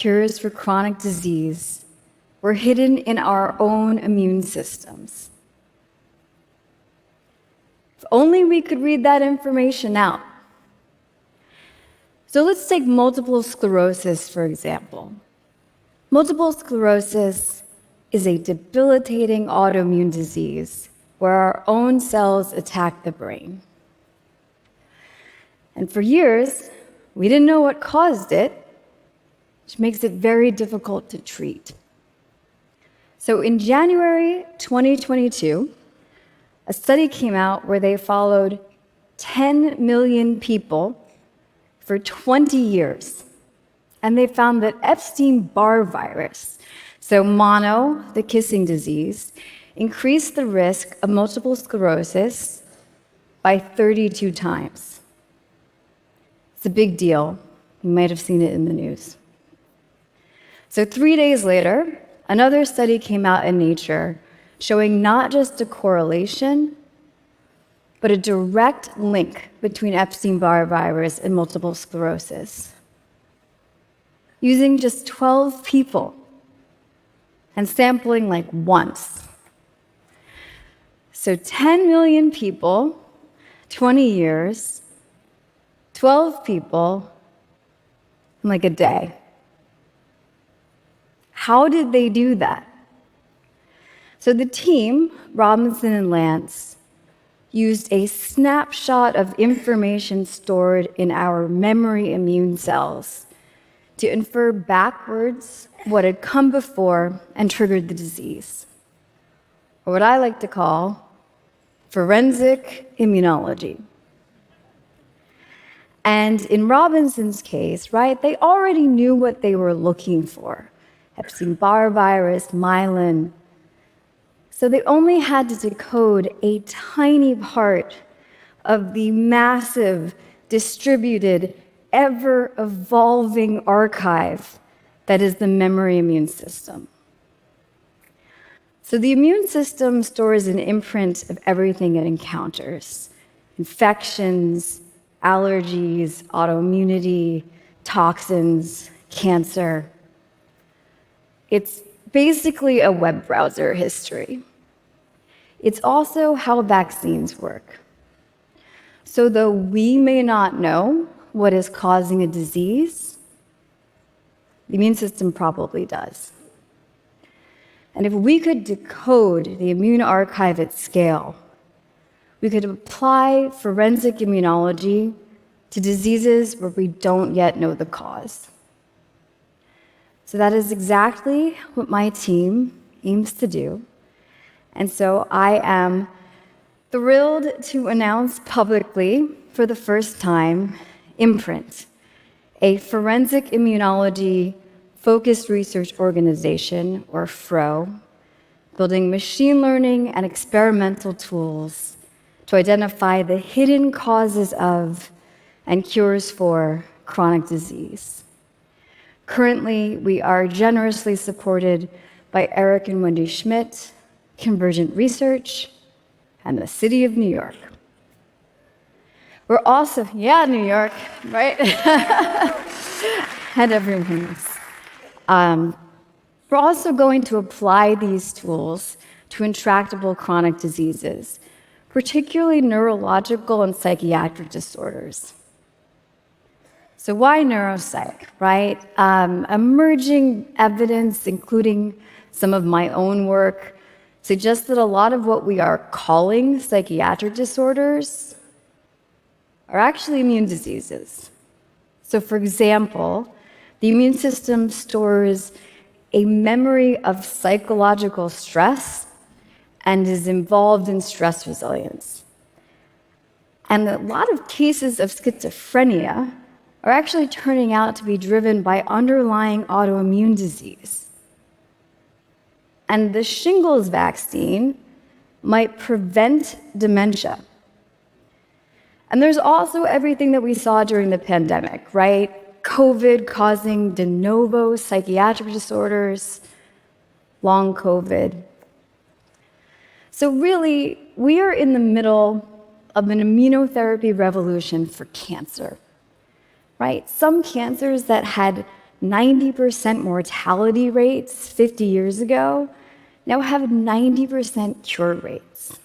cures for chronic disease were hidden in our own immune systems. If only we could read that information out. So let's take multiple sclerosis, for example. Multiple sclerosis is a debilitating autoimmune disease where our own cells attack the brain. And for years, we didn't know what caused it, which makes it very difficult to treat. So in January 2022, a study came out where they followed 10 million people for 20 years. And they found that Epstein-Barr virus, so mono, the kissing disease, increased the risk of multiple sclerosis by 32 times. It's a big deal. You might have seen it in the news. So 3 days later, another study came out in Nature showing not just a correlation, but a direct link between Epstein-Barr virus and multiple sclerosis. Using just 12 people and sampling like once. So 10 million people, 20 years, 12 people, in like a day. How did they do that? So the team, Robinson and Lance, used a snapshot of information stored in our memory immune cells to infer backwards what had come before and triggered the disease, or what I like to call forensic immunology. And in Robinson's case, right, they already knew what they were looking for: Epstein-Barr virus, myelin. So they only had to decode a tiny part of the massive, distributed, ever-evolving archive that is the memory immune system. So the immune system stores an imprint of everything it encounters: infections, allergies, autoimmunity, toxins, cancer. It's basically a web browser history. It's also how vaccines work. So though we may not know what is causing a disease, the immune system probably does. And if we could decode the immune archive at scale, we could apply forensic immunology to diseases where we don't yet know the cause. So that is exactly what my team aims to do. And so I am thrilled to announce publicly for the first time Imprint, a forensic immunology focused research organization, or FRO, building machine learning and experimental tools to identify the hidden causes of and cures for chronic disease. Currently, we are generously supported by Eric and Wendy Schmidt, Convergent Research, and the City of New York. We're also, New York, right? And everyone else. We're also going to apply these tools to intractable chronic diseases, particularly neurological and psychiatric disorders. So why neuropsych, right? Emerging evidence, including some of my own work, suggests that a lot of what we are calling psychiatric disorders are actually immune diseases. So for example, the immune system stores a memory of psychological stress and is involved in stress resilience. And a lot of cases of schizophrenia are actually turning out to be driven by underlying autoimmune disease. And the shingles vaccine might prevent dementia. And there's also everything that we saw during the pandemic, right? COVID causing de novo psychiatric disorders, long COVID. So really, we are in the middle of an immunotherapy revolution for cancer, right? Some cancers that had 90% mortality rates 50 years ago now have 90% cure rates.